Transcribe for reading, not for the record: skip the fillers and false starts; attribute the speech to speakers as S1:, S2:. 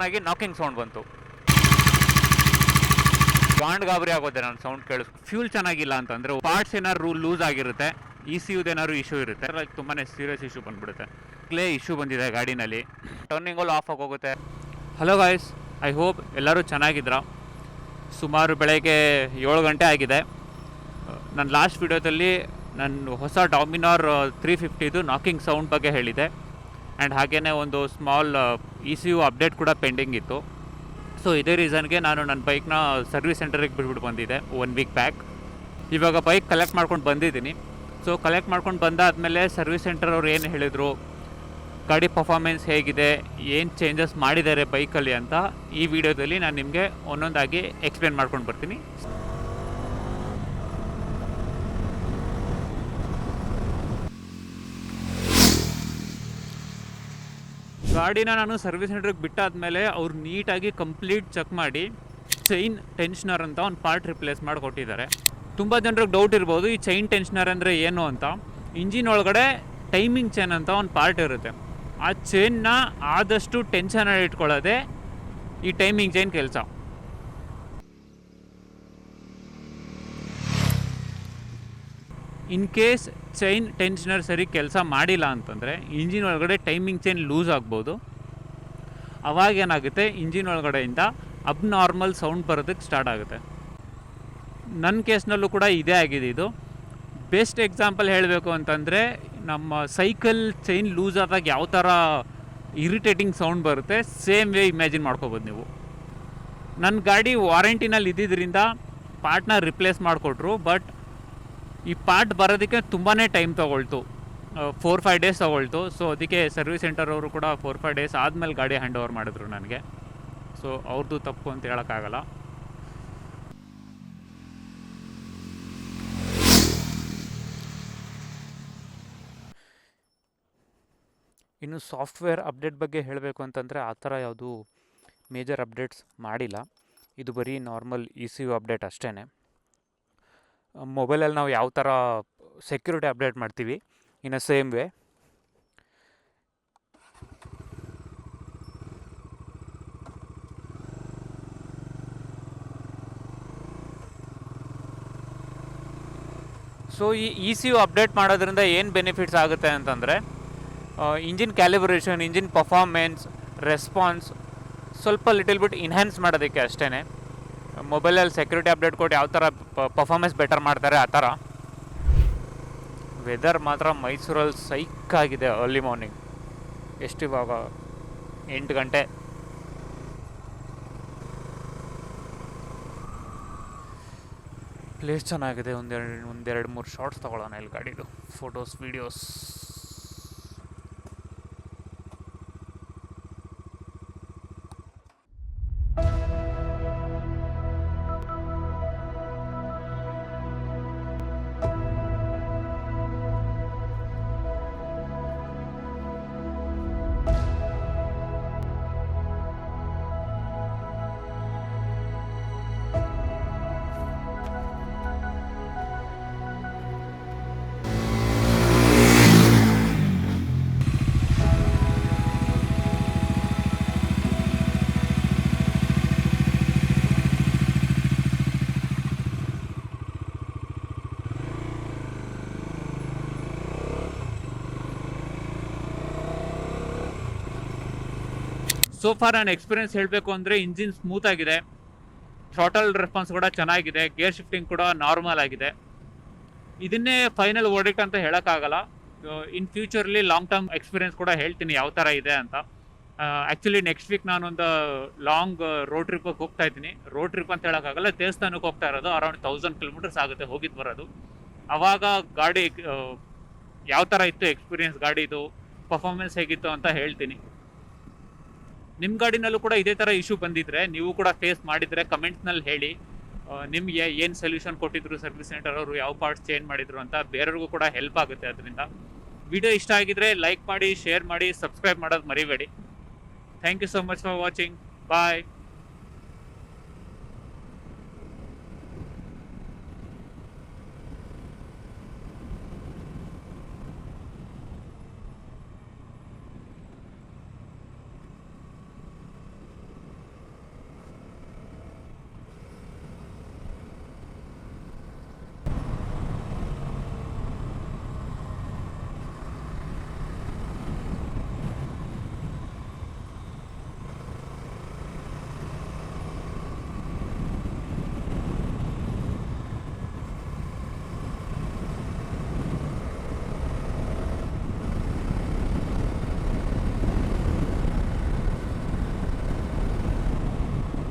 S1: Sudden ಆಗಿ knocking sound ಬಂತು. ಗಾಬರಿ ಆಗೋದೆ ನಾನು ಸೌಂಡ್ ಕೇಳಿಸ್. ಫ್ಯೂಲ್ ಚೆನ್ನಾಗಿಲ್ಲ ಅಂತಂದರೆ, ಪಾರ್ಟ್ಸ್ ಏನಾದ್ರು ಲೂಸ್ ಆಗಿರುತ್ತೆ, ECUದೇನಾದ್ರು ಇಶ್ಯೂ ಇರುತ್ತೆ, ತುಂಬಾ ಸೀರಿಯಸ್ ಇಶ್ಯೂ ಬಂದ್ಬಿಡುತ್ತೆ. ಕ್ಲೇ ಇಶ್ಯೂ ಬಂದಿದೆ ಗಾಡಿನಲ್ಲಿ, ಟರ್ನಿಂಗಲ್ಲಿ ಆಫ್ ಆಗೋಗುತ್ತೆ. ಹಲೋ ಗಾಯ್ಸ್, ಐ ಹೋಪ್ ಎಲ್ಲರೂ ಚೆನ್ನಾಗಿದ್ರ. ಸುಮಾರು ಬೆಳಗ್ಗೆ 7 ಗಂಟೆ ಆಗಿದೆ. ನನ್ನ ಲಾಸ್ಟ್ ವಿಡಿಯೋದಲ್ಲಿ ನಾನು ಹೊಸ ಡಾಮಿನಾರ್ 350 ನಾಕಿಂಗ್ ಸೌಂಡ್ ಬಗ್ಗೆ ಹೇಳಿದೆ. ಆ್ಯಂಡ್ ಹಾಗೆಯೇ ಒಂದು ಸ್ಮಾಲ್ ECU ಅಪ್ಡೇಟ್ ಕೂಡ ಪೆಂಡಿಂಗ್ ಇತ್ತು. ಸೊ ಇದೇ ರೀಸನ್ಗೆ ನಾನು ನನ್ನ ಬೈಕ್ನ ಸರ್ವಿಸ್ ಸೆಂಟರಿಗೆ ಬಿಟ್ಬಿಟ್ಟು ಬಂದಿದ್ದೆ 1 ವೀಕ್ ಬ್ಯಾಕ್. ಇವಾಗ ಬೈಕ್ ಕಲೆಕ್ಟ್ ಮಾಡ್ಕೊಂಡು ಬಂದಿದ್ದೀನಿ. ಸೊ ಕಲೆಕ್ಟ್ ಮಾಡ್ಕೊಂಡು ಬಂದಾದಮೇಲೆ ಸರ್ವಿಸ್ ಸೆಂಟರ್ ಅವ್ರು ಏನು ಹೇಳಿದರು, ಗಾಡಿ ಪರ್ಫಾರ್ಮೆನ್ಸ್ ಹೇಗಿದೆ, ಏನು ಚೇಂಜಸ್ ಮಾಡಿದ್ದಾರೆ ಬೈಕಲ್ಲಿ ಅಂತ ಈ ವಿಡಿಯೋದಲ್ಲಿ ನಾನು ನಿಮಗೆ ಒಂದೊಂದಾಗಿ ಎಕ್ಸ್ಪ್ಲೇನ್ ಮಾಡ್ಕೊಂಡು ಬರ್ತೀನಿ. ಗಾಡಿನ ನಾನು ಸರ್ವಿಸ್ ಸೆಂಟ್ರಿಗೆ ಬಿಟ್ಟಾದಮೇಲೆ ಅವ್ರು ನೀಟಾಗಿ ಕಂಪ್ಲೀಟ್ ಚೆಕ್ ಮಾಡಿ ಚೈನ್ ಟೆನ್ಷನರ್ ಅಂತ ಒಂದು ಪಾರ್ಟ್ ರಿಪ್ಲೇಸ್ ಮಾಡಿ ಕೊಟ್ಟಿದ್ದಾರೆ. ತುಂಬ ಜನರಿಗೆ ಡೌಟ್ ಇರ್ಬೋದು, ಈ ಚೈನ್ ಟೆನ್ಷನರ್ ಅಂದರೆ ಏನು ಅಂತ. ಇಂಜಿನ್ ಒಳಗಡೆ ಟೈಮಿಂಗ್ ಚೈನ್ ಅಂತ ಒಂದು ಪಾರ್ಟ್ ಇರುತ್ತೆ. ಆ ಚೈನ್ನ ಆದಷ್ಟು ಟೆನ್ಷನಲ್ಲಿ ಇಟ್ಕೊಳ್ಳೋದೆ ಈ ಟೈಮಿಂಗ್ ಚೈನ್ ಕೆಲಸ. ಇನ್ ಕೇಸ್ ಚೈನ್ ಟೆನ್ಷನರ್ ಸರಿ ಕೆಲಸ ಮಾಡಿಲ್ಲ ಅಂತಂದರೆ ಇಂಜಿನ್ ಒಳಗಡೆ ಟೈಮಿಂಗ್ ಚೈನ್ ಲೂಸ್ ಆಗ್ಬೋದು. ಅವಾಗೇನಾಗುತ್ತೆ, ಇಂಜಿನ್ ಒಳಗಡೆಯಿಂದ ಅಬ್ನಾರ್ಮಲ್ ಸೌಂಡ್ ಬರೋದಕ್ಕೆ ಸ್ಟಾರ್ಟ್ ಆಗುತ್ತೆ. ನನ್ನ ಕೇಸ್ನಲ್ಲೂ ಕೂಡ ಇದೇ ಆಗಿದೆ. ಇದು ಬೆಸ್ಟ್ ಎಕ್ಸಾಂಪಲ್ ಹೇಳಬೇಕು ಅಂತಂದರೆ, ನಮ್ಮ ಸೈಕಲ್ ಚೈನ್ ಲೂಸ್ ಆದಾಗ ಯಾವ ಥರ ಇರಿಟೇಟಿಂಗ್ ಸೌಂಡ್ ಬರುತ್ತೆ, ಸೇಮ್ ವೇ ಇಮ್ಯಾಜಿನ್ ಮಾಡ್ಕೋಬೋದು ನೀವು. ನನ್ನ ಗಾಡಿ ವಾರಂಟಿನಲ್ಲಿ ಇದ್ದಿದ್ದರಿಂದ ಪಾರ್ಟ್ನ ರಿಪ್ಲೇಸ್ ಮಾಡಿಕೊಟ್ರು. ಬಟ್ ಈ ಪಾರ್ಟ್ ಬರೋದಕ್ಕೆ ತುಂಬಾ ಟೈಮ್ ತೊಗೊಳ್ತು, 4-5 ಡೇಸ್ ತೊಗೊಳ್ತು. ಸೊ ಅದಕ್ಕೆ ಸರ್ವಿಸ್ ಸೆಂಟರ್ ಅವರು ಕೂಡ 4-5 ಡೇಸ್ ಆದಮೇಲೆ ಗಾಡಿ ಹ್ಯಾಂಡ್ ಓವರ್ ಮಾಡಿದ್ರು ನನಗೆ. ಸೊ ಅವ್ರದ್ದು ತಪ್ಪು ಅಂತ ಹೇಳೋಕ್ಕಾಗಲ್ಲ. ಇನ್ನು ಸಾಫ್ಟ್ವೇರ್ ಅಪ್ಡೇಟ್ ಬಗ್ಗೆ ಹೇಳಬೇಕು ಅಂತಂದರೆ, ಆ ಥರ ಯಾವುದು ಮೇಜರ್ ಅಪ್ಡೇಟ್ಸ್ ಮಾಡಿಲ್ಲ. ಇದು ಬರೀ ನಾರ್ಮಲ್ ECU ಅಪ್ಡೇಟ್ ಅಷ್ಟೇ. ಮೊಬೈಲಲ್ಲಿ ನಾವು ಯಾವ ಥರ ಸೆಕ್ಯೂರಿಟಿ ಅಪ್ಡೇಟ್ ಮಾಡ್ತೀವಿ, ಇನ್ ಅ ಸೇಮ್ ವೇ ಸೊ ಈ ECU ಅಪ್ಡೇಟ್ ಮಾಡೋದ್ರಿಂದ ಏನು ಬೆನಿಫಿಟ್ಸ್ ಆಗುತ್ತೆ ಅಂತಂದರೆ, engine calibration, engine performance, response ಸ್ವಲ್ಪ ಲಿಟಲ್ ಬಿಟ್ ಇನ್ಹ್ಯಾನ್ಸ್ ಮಾಡೋದಕ್ಕೆ ಅಷ್ಟೇ. ಮೊಬೈಲಲ್ಲಿ ಸೆಕ್ಯೂರಿಟಿ ಅಪ್ಡೇಟ್ ಕೊಟ್ಟು ಯಾವ ಥರ ಪರ್ಫಾರ್ಮೆನ್ಸ್ ಬೆಟರ್ ಮಾಡ್ತಾರೆ ಆ ಥರ. ವೆದರ್ ಮಾತ್ರ ಮೈಸೂರಲ್ಲಿ ಸೈಕಾಗಿದೆ. ಅರ್ಲಿ ಮಾರ್ನಿಂಗ್ ಎಷ್ಟು ಇವಾಗ 8 ಗಂಟೆ. ಪ್ಲೇಸ್ ಚೆನ್ನಾಗಿದೆ. ಒಂದೆರಡು ಮೂರು ಶಾರ್ಟ್ಸ್ ತೊಗೊಳ್ಳೋಣ ಇಲ್ಲಿ ಗಾಡಿದು, ಫೋಟೋಸ್ ವೀಡಿಯೋಸ್. ಸೊ ಫಾರ್ ನನ್ನ ಎಕ್ಸ್ಪೀರಿಯನ್ಸ್ ಹೇಳಬೇಕು ಅಂದರೆ, ಇಂಜಿನ್ ಸ್ಮೂತ್ ಆಗಿದೆ, ಥ್ರಾಟಲ್ ರೆಸ್ಪಾನ್ಸ್ ಕೂಡ ಚೆನ್ನಾಗಿದೆ, ಗೇರ್ ಶಿಫ್ಟಿಂಗ್ ಕೂಡ ನಾರ್ಮಲ್ ಆಗಿದೆ. ಇದನ್ನೇ ಫೈನಲ್ ವರ್ಡಿಕ್ಟ್ ಅಂತ ಹೇಳೋಕ್ಕಾಗಲ್ಲ. ಇನ್ ಫ್ಯೂಚರ್ಲಿ ಲಾಂಗ್ ಟರ್ಮ್ ಎಕ್ಸ್ಪೀರಿಯನ್ಸ್ ಕೂಡ ಹೇಳ್ತೀನಿ ಯಾವ ಥರ ಇದೆ ಅಂತ. ಆ್ಯಕ್ಚುಲಿ ನೆಕ್ಸ್ಟ್ ವೀಕ್ ನಾನೊಂದು ಲಾಂಗ್ ರೋಡ್ ಟ್ರಿಪ್ಪಿಗೆ ಹೋಗ್ತಾ ಇದ್ದೀನಿ. ರೋಡ್ ಟ್ರಿಪ್ ಅಂತ ಹೇಳೋಕ್ಕಾಗಲ್ಲ, ದೇವಸ್ಥಾನಕ್ಕೆ ಹೋಗ್ತಾ ಇರೋದು. ಅರೌಂಡ್ 1000 ಕಿಲೋಮೀಟರ್ಸ್ ಆಗುತ್ತೆ ಹೋಗಿದ್ದು ಬರೋದು. ಆವಾಗ ಗಾಡಿ ಯಾವ ಥರ ಇತ್ತು ಎಕ್ಸ್ಪೀರಿಯನ್ಸ್, ಗಾಡಿದು ಪರ್ಫಾರ್ಮೆನ್ಸ್ ಹೇಗಿತ್ತು ಅಂತ ಹೇಳ್ತೀನಿ. ನಿಮ್ಮ ಗಾಡಿನಲ್ಲೂ ಕೂಡ ಇದೇ ಥರ ಇಶ್ಯೂ ಬಂದಿದ್ರೆ, ನೀವು ಕೂಡ ಫೇಸ್ ಮಾಡಿದರೆ ಕಮೆಂಟ್ಸ್ನಲ್ಲಿ ಹೇಳಿ. ನಿಮಗೆ ಏನು ಸೊಲ್ಯೂಷನ್ ಕೊಟ್ಟಿದ್ರು ಸರ್ವಿಸ್ ಸೆಂಟರ್ ಅವರು, ಯಾವ ಪಾರ್ಟ್ಸ್ ಚೇಂಜ್ ಮಾಡಿದ್ರು ಅಂತ ಬೇರೆಯವ್ರಿಗೂ ಕೂಡ ಹೆಲ್ಪ್ ಆಗುತ್ತೆ. ಅದರಿಂದ ವಿಡಿಯೋ ಇಷ್ಟ ಆಗಿದ್ರೆ ಲೈಕ್ ಮಾಡಿ, ಶೇರ್ ಮಾಡಿ, ಸಬ್ಸ್ಕ್ರೈಬ್ ಮಾಡೋದು ಮರಿಬೇಡಿ. Thank you so much for watching. Bye.